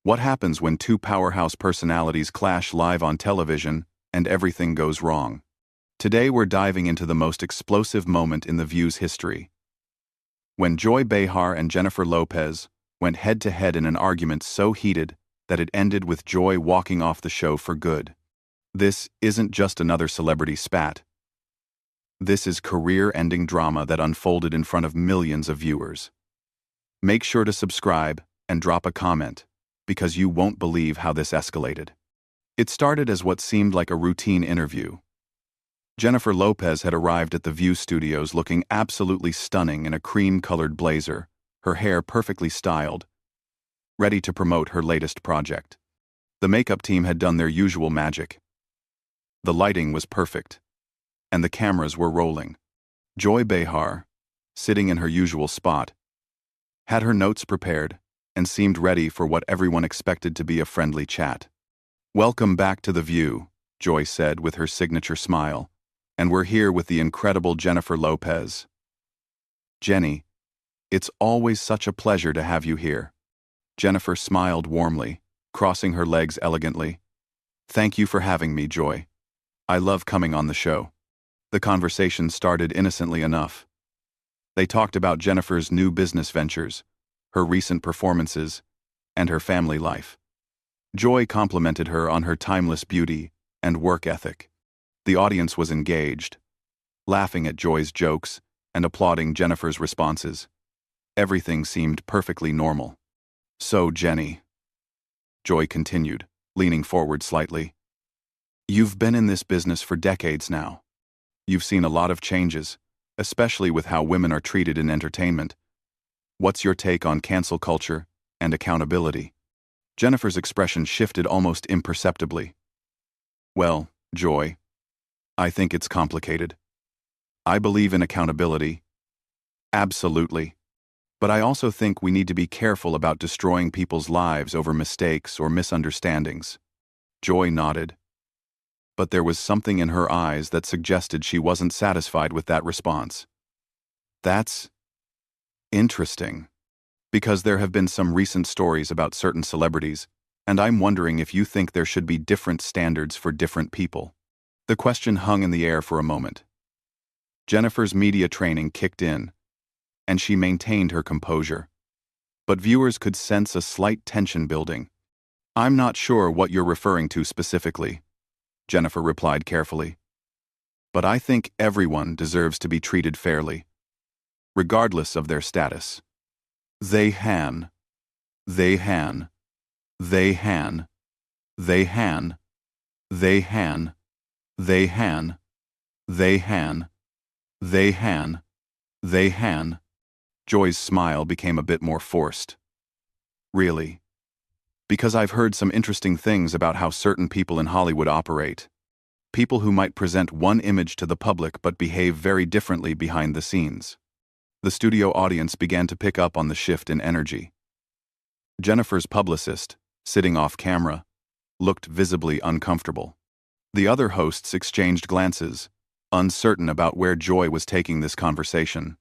What happens when two powerhouse personalities clash live on television and everything goes wrong? Today we're diving into the most explosive moment in The View's history. When Joy Behar and Jennifer Lopez went head-to-head in an argument so heated that it ended with Joy walking off the show for good. This isn't just another celebrity spat. This is career-ending drama that unfolded in front of millions of viewers. Make sure to subscribe and drop a comment, because you won't believe how this escalated. It started as what seemed like a routine interview. Jennifer Lopez had arrived at the View studios looking absolutely stunning in a cream-colored blazer, her hair perfectly styled, ready to promote her latest project. The makeup team had done their usual magic. The lighting was perfect, and the cameras were rolling. Joy Behar, sitting in her usual spot, had her notes prepared and seemed ready for what everyone expected to be a friendly chat. "Welcome back to The View," Joy said with her signature smile. "And we're here with the incredible Jennifer Lopez. Jenny, it's always such a pleasure to have you here." Jennifer smiled warmly, crossing her legs elegantly. "Thank you for having me, Joy. I love coming on the show." The conversation started innocently enough. They talked about Jennifer's new business ventures, her recent performances, and her family life. Joy complimented her on her timeless beauty and work ethic. The audience was engaged, laughing at Joy's jokes and applauding Jennifer's responses. Everything seemed perfectly normal. "So, Jenny," Joy continued, leaning forward slightly, "you've been in this business for decades now. You've seen a lot of changes, especially with how women are treated in entertainment. What's your take on cancel culture and accountability?" Jennifer's expression shifted almost imperceptibly. "Well, Joy, I think it's complicated. I believe in accountability. Absolutely. But I also think we need to be careful about destroying people's lives over mistakes or misunderstandings." Joy nodded. But there was something in her eyes that suggested she wasn't satisfied with that response. "That's interesting. Because there have been some recent stories about certain celebrities, and I'm wondering if you think there should be different standards for different people." The question hung in the air for a moment. Jennifer's media training kicked in, and she maintained her composure. But viewers could sense a slight tension building. "I'm not sure what you're referring to specifically," Jennifer replied carefully. "But I think everyone deserves to be treated fairly, regardless of their status." They han. They han. They han. They han. They han. They han. They han. They han. They han. Joy's smile became a bit more forced. "Really? Because I've heard some interesting things about how certain people in Hollywood operate. People who might present one image to the public but behave very differently behind the scenes." The studio audience began to pick up on the shift in energy. Jennifer's publicist, sitting off camera, looked visibly uncomfortable. The other hosts exchanged glances, uncertain about where Joy was taking this conversation.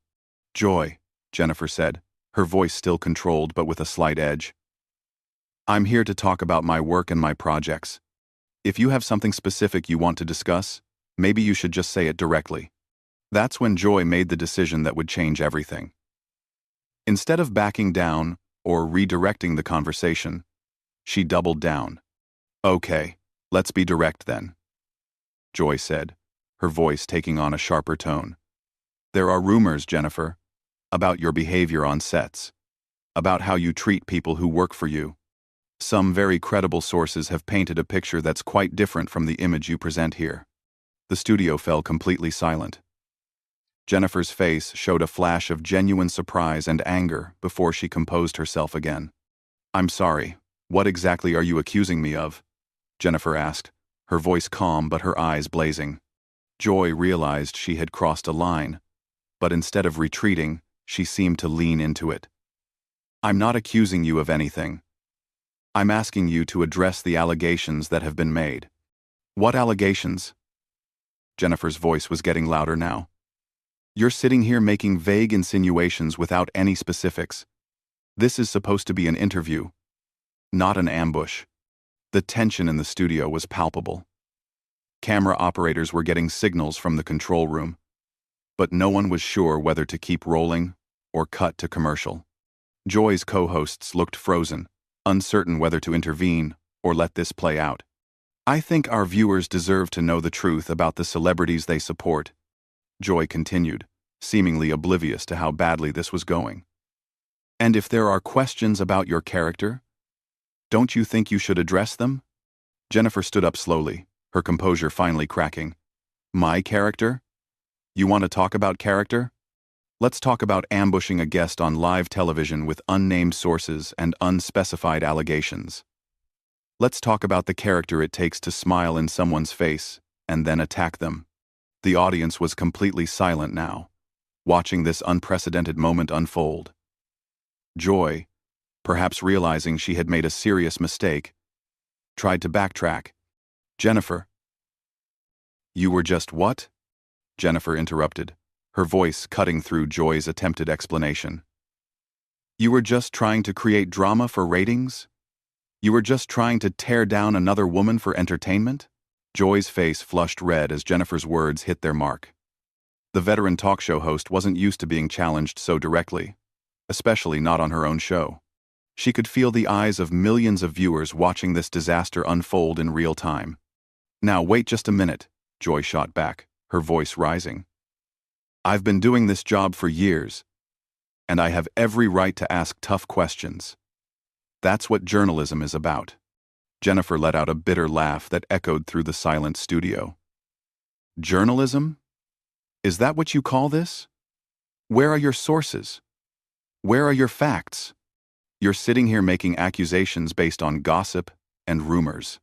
"Joy," Jennifer said, her voice still controlled but with a slight edge, "I'm here to talk about my work and my projects. If you have something specific you want to discuss, maybe you should just say it directly." That's when Joy made the decision that would change everything. Instead of backing down or redirecting the conversation, she doubled down. "Okay, let's be direct then," Joy said, her voice taking on a sharper tone. "There are rumors, Jennifer, about your behavior on sets, about how you treat people who work for you. Some very credible sources have painted a picture that's quite different from the image you present here." The studio fell completely silent. Jennifer's face showed a flash of genuine surprise and anger before she composed herself again. "I'm sorry, what exactly are you accusing me of?" Jennifer asked, her voice calm but her eyes blazing. Joy realized she had crossed a line, but instead of retreating, she seemed to lean into it. "I'm not accusing you of anything. I'm asking you to address the allegations that have been made." "What allegations?" Jennifer's voice was getting louder now. "You're sitting here making vague insinuations without any specifics. This is supposed to be an interview." not an ambush. The tension in the studio was palpable. Camera operators were getting signals from the control room, but no one was sure whether to keep rolling or cut to commercial. Joy's co-hosts looked frozen, uncertain whether to intervene or let this play out. I think our viewers deserve to know the truth about the celebrities they support, Joy continued, seemingly oblivious to how badly this was going. And if there are questions about your character, don't you think you should address them? Jennifer stood up slowly, her composure finally cracking. My character? You want to talk about character? Let's talk about ambushing a guest on live television with unnamed sources and unspecified allegations. Let's talk about the character it takes to smile in someone's face and then attack them. The audience was completely silent now, watching this unprecedented moment unfold. Joy, perhaps realizing she had made a serious mistake, tried to backtrack. Jennifer. You were just what? Jennifer interrupted, her voice cutting through Joy's attempted explanation. You were just trying to create drama for ratings? You were just trying to tear down another woman for entertainment? Joy's face flushed red as Jennifer's words hit their mark. The veteran talk show host wasn't used to being challenged so directly, especially not on her own show. She could feel the eyes of millions of viewers watching this disaster unfold in real time. Now wait just a minute, Joy shot back, her voice rising. I've been doing this job for years, and I have every right to ask tough questions. That's what journalism is about. Jennifer let out a bitter laugh that echoed through the silent studio. Journalism? Is that what you call this? Where are your sources? Where are your facts? You're sitting here making accusations based on gossip and rumors.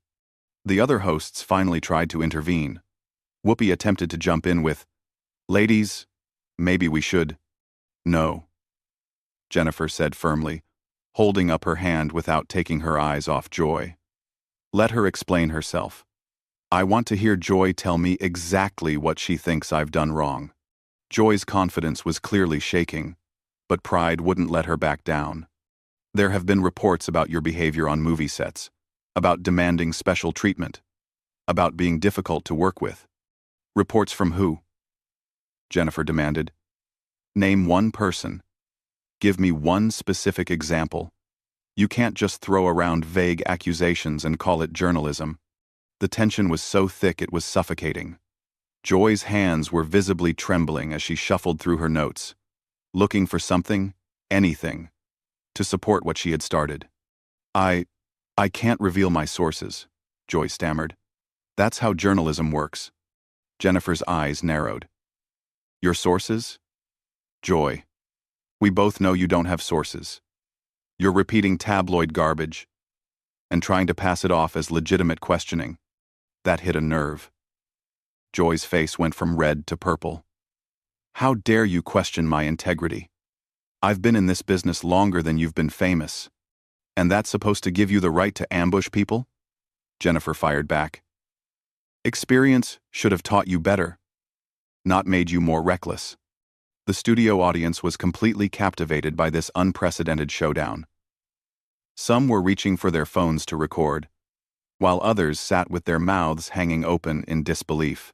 The other hosts finally tried to intervene. Whoopi attempted to jump in with, Ladies, maybe we should. No, Jennifer said firmly, holding up her hand without taking her eyes off Joy. Let her explain herself. I want to hear Joy tell me exactly what she thinks I've done wrong. Joy's confidence was clearly shaking, but pride wouldn't let her back down. There have been reports about your behavior on movie sets, about demanding special treatment, about being difficult to work with. Reports from who? Jennifer demanded. Name one person. Give me one specific example. You can't just throw around vague accusations and call it journalism. The tension was so thick it was suffocating. Joy's hands were visibly trembling as she shuffled through her notes, looking for something, anything, to support what she had started. I can't reveal my sources, Joy stammered. That's how journalism works. Jennifer's eyes narrowed. Your sources? Joy, we both know you don't have sources. You're repeating tabloid garbage and trying to pass it off as legitimate questioning. That hit a nerve. Joy's face went from red to purple. How dare you question my integrity? I've been in this business longer than you've been famous. And that's supposed to give you the right to ambush people? Jennifer fired back. Experience should have taught you better, not made you more reckless. The studio audience was completely captivated by this unprecedented showdown. Some were reaching for their phones to record, while others sat with their mouths hanging open in disbelief.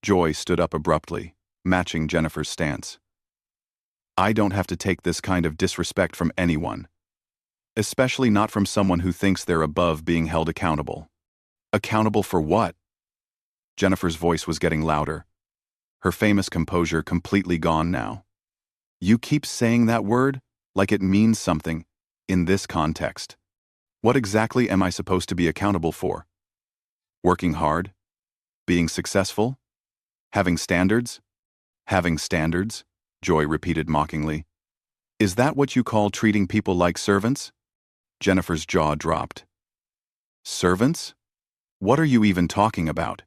Joy stood up abruptly, matching Jennifer's stance. I don't have to take this kind of disrespect from anyone, especially not from someone who thinks they're above being held accountable. Accountable for what? Jennifer's voice was getting louder, her famous composure completely gone now. You keep saying that word like it means something in this context. What exactly am I supposed to be accountable for? Working hard? Being successful? Having standards? Having standards? Joy repeated mockingly. Is that what you call treating people like servants? Jennifer's jaw dropped. Servants? What are you even talking about?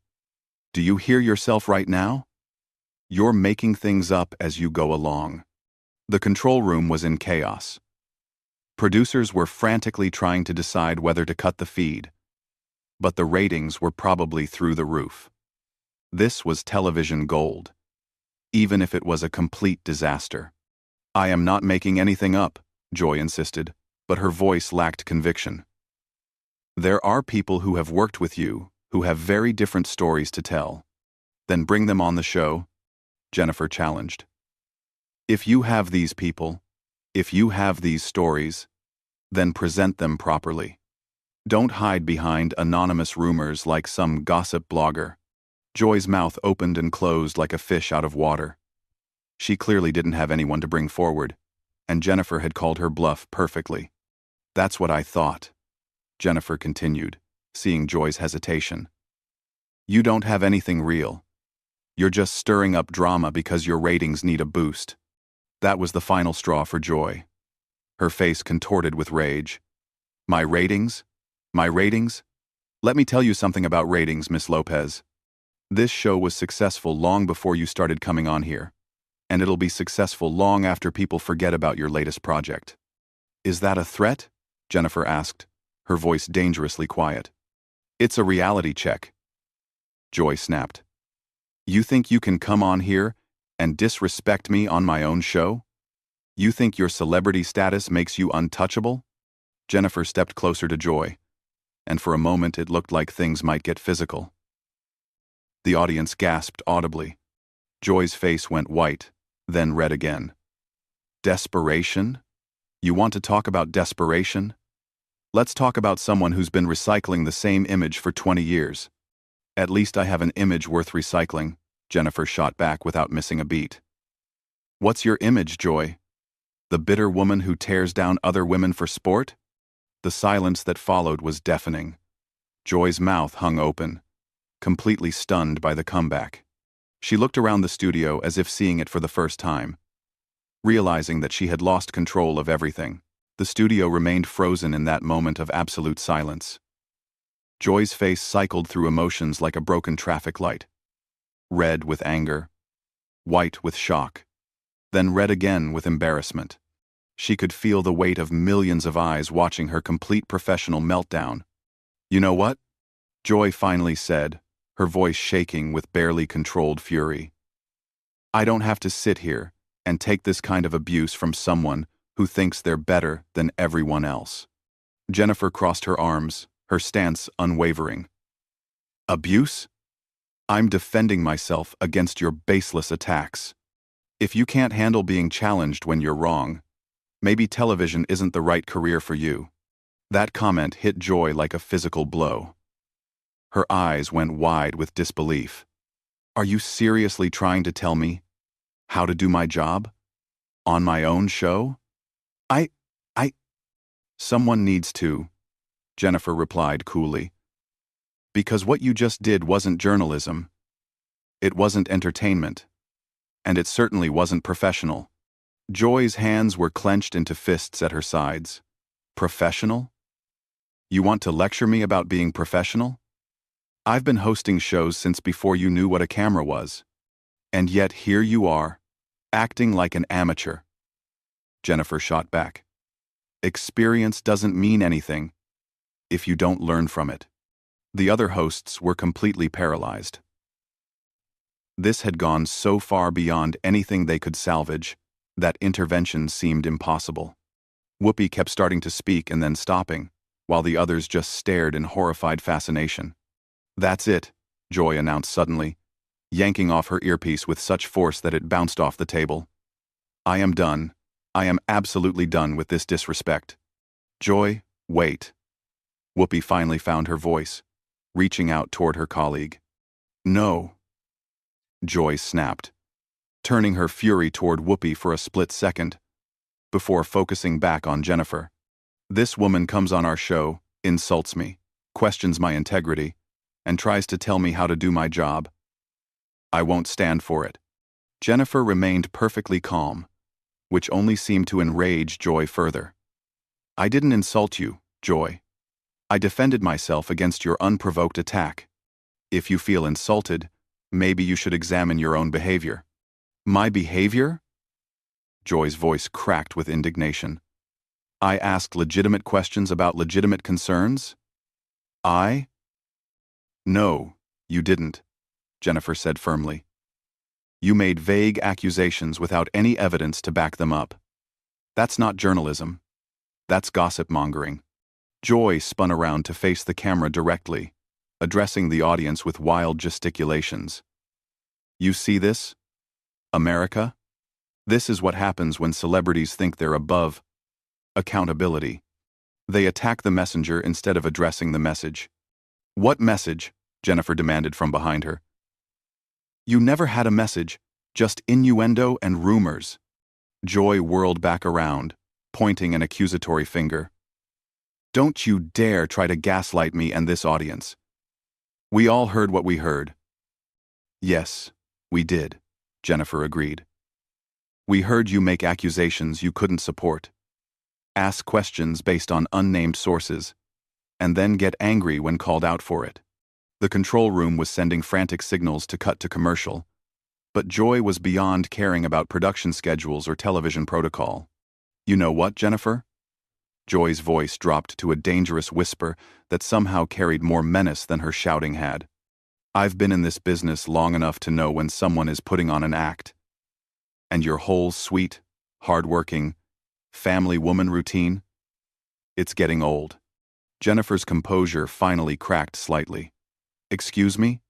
Do you hear yourself right now? You're making things up as you go along. The control room was in chaos. Producers were frantically trying to decide whether to cut the feed, but the ratings were probably through the roof. This was television gold, even if it was a complete disaster. I am not making anything up, Joy insisted, but her voice lacked conviction. There are people who have worked with you, who have very different stories to tell. Then bring them on the show, Jennifer challenged. If you have these people, if you have these stories, then present them properly. Don't hide behind anonymous rumors like some gossip blogger. Joy's mouth opened and closed like a fish out of water. She clearly didn't have anyone to bring forward, and Jennifer had called her bluff perfectly. That's what I thought, Jennifer continued, seeing Joy's hesitation. You don't have anything real. You're just stirring up drama because your ratings need a boost. That was the final straw for Joy. Her face contorted with rage. My ratings? My ratings? Let me tell you something about ratings, Miss Lopez. This show was successful long before you started coming on here, and it'll be successful long after people forget about your latest project. Is that a threat? Jennifer asked, her voice dangerously quiet. It's a reality check. Joy snapped. You think you can come on here and disrespect me on my own show? You think your celebrity status makes you untouchable? Jennifer stepped closer to Joy, and for a moment it looked like things might get physical. The audience gasped audibly. Joy's face went white, then red again. Desperation? You want to talk about desperation? Let's talk about someone who's been recycling the same image for 20 years. At least I have an image worth recycling, Jennifer shot back without missing a beat. What's your image, Joy? The bitter woman who tears down other women for sport? The silence that followed was deafening. Joy's mouth hung open, completely stunned by the comeback. She looked around the studio as if seeing it for the first time. Realizing that she had lost control of everything, the studio remained frozen in that moment of absolute silence. Joy's face cycled through emotions like a broken traffic light. Red with anger, white with shock, then red again with embarrassment. She could feel the weight of millions of eyes watching her complete professional meltdown. You know what? Joy finally said, her voice shaking with barely controlled fury. I don't have to sit here and take this kind of abuse from someone who thinks they're better than everyone else. Jennifer crossed her arms, her stance unwavering. Abuse? I'm defending myself against your baseless attacks. If you can't handle being challenged when you're wrong, maybe television isn't the right career for you. That comment hit Joy like a physical blow. Her eyes went wide with disbelief. Are you seriously trying to tell me how to do my job? On my own show? Someone needs to, Jennifer replied coolly. Because what you just did wasn't journalism. It wasn't entertainment. And it certainly wasn't professional. Joy's hands were clenched into fists at her sides. Professional? You want to lecture me about being professional? I've been hosting shows since before you knew what a camera was. And yet here you are, acting like an amateur. Jennifer shot back. Experience doesn't mean anything if you don't learn from it. The other hosts were completely paralyzed. This had gone so far beyond anything they could salvage that intervention seemed impossible. Whoopi kept starting to speak and then stopping, while the others just stared in horrified fascination. That's it, Joy announced suddenly, yanking off her earpiece with such force that it bounced off the table. I am done. I am absolutely done with this disrespect. Joy, wait. Whoopi finally found her voice, reaching out toward her colleague. No. Joy snapped, turning her fury toward Whoopi for a split second, before focusing back on Jennifer. This woman comes on our show, insults me, questions my integrity, and tries to tell me how to do my job. I won't stand for it. Jennifer remained perfectly calm, which only seemed to enrage Joy further. I didn't insult you, Joy. I defended myself against your unprovoked attack. If you feel insulted, maybe you should examine your own behavior. My behavior? Joy's voice cracked with indignation. I asked legitimate questions about legitimate concerns? No, you didn't, Jennifer said firmly. You made vague accusations without any evidence to back them up. That's not journalism. That's gossip mongering. Joy spun around to face the camera directly, addressing the audience with wild gesticulations. You see this, America? This is what happens when celebrities think they're above accountability. They attack the messenger instead of addressing the message. What message? Jennifer demanded from behind her. You never had a message, just innuendo and rumors. Joy whirled back around, pointing an accusatory finger. Don't you dare try to gaslight me and this audience. We all heard what we heard. Yes, we did, Jennifer agreed. We heard you make accusations you couldn't support, ask questions based on unnamed sources, and then get angry when called out for it. The control room was sending frantic signals to cut to commercial, but Joy was beyond caring about production schedules or television protocol. You know what, Jennifer? Joy's voice dropped to a dangerous whisper that somehow carried more menace than her shouting had. I've been in this business long enough to know when someone is putting on an act. And your whole sweet, hard-working, family woman routine? It's getting old. Jennifer's composure finally cracked slightly. Excuse me?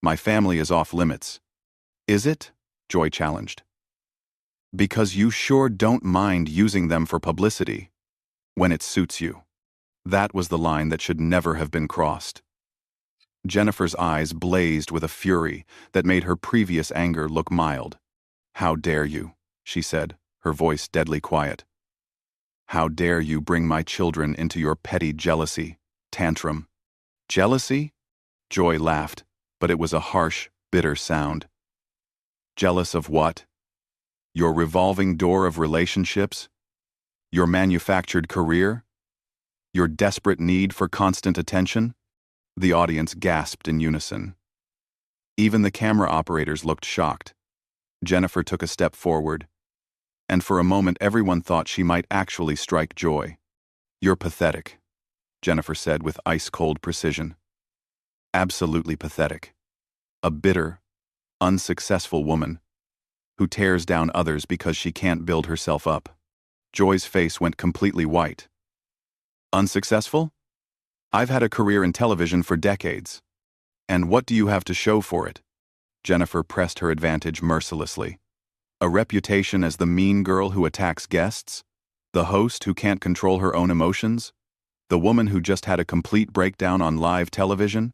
My family is off limits. Is it? Joy challenged. Because you sure don't mind using them for publicity. When it suits you. That was the line that should never have been crossed. Jennifer's eyes blazed with a fury that made her previous anger look mild. How dare you, she said, her voice deadly quiet. How dare you bring my children into your petty jealousy, tantrum? Jealousy? Joy laughed, but it was a harsh, bitter sound. Jealous of what? Your revolving door of relationships? Your manufactured career? Your desperate need for constant attention? The audience gasped in unison. Even the camera operators looked shocked. Jennifer took a step forward, and for a moment everyone thought she might actually strike Joy. You're pathetic, Jennifer said with ice-cold precision. Absolutely pathetic. A bitter, unsuccessful woman who tears down others because she can't build herself up. Joy's face went completely white. Unsuccessful? I've had a career in television for decades. And what do you have to show for it? Jennifer pressed her advantage mercilessly. A reputation as the mean girl who attacks guests? The host who can't control her own emotions? The woman who just had a complete breakdown on live television?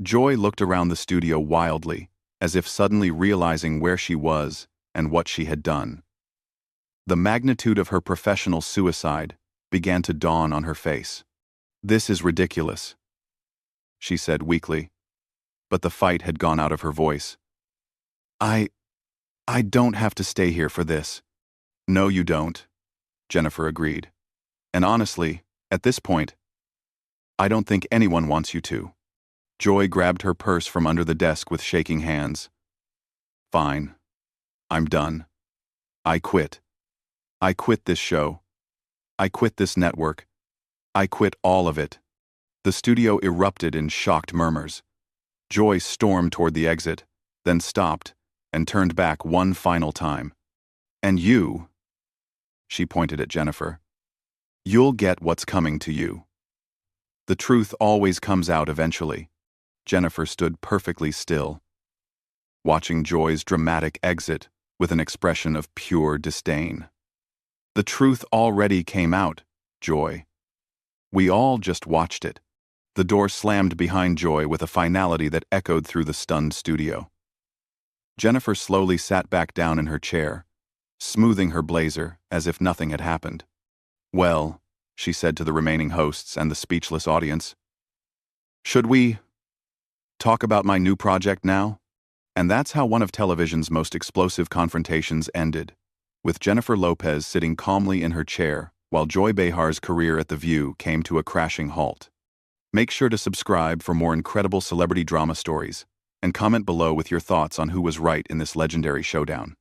Joy looked around the studio wildly, as if suddenly realizing where she was and what she had done. The magnitude of her professional suicide began to dawn on her face. This is ridiculous, she said weakly, but the fight had gone out of her voice. I don't have to stay here for this. No, you don't, Jennifer agreed. And honestly, at this point, I don't think anyone wants you to. Joy grabbed her purse from under the desk with shaking hands. Fine. I'm done. I quit. I quit this show. I quit this network. I quit all of it. The studio erupted in shocked murmurs. Joy stormed toward the exit, then stopped and turned back one final time. And you, she pointed at Jennifer, you'll get what's coming to you. The truth always comes out eventually. Jennifer stood perfectly still, watching Joy's dramatic exit with an expression of pure disdain. The truth already came out, Joy. We all just watched it. The door slammed behind Joy with a finality that echoed through the stunned studio. Jennifer slowly sat back down in her chair, smoothing her blazer as if nothing had happened. Well, she said to the remaining hosts and the speechless audience, should we talk about my new project now? And that's how one of television's most explosive confrontations ended, with Jennifer Lopez sitting calmly in her chair while Joy Behar's career at The View came to a crashing halt. Make sure to subscribe for more incredible celebrity drama stories, and comment below with your thoughts on who was right in this legendary showdown.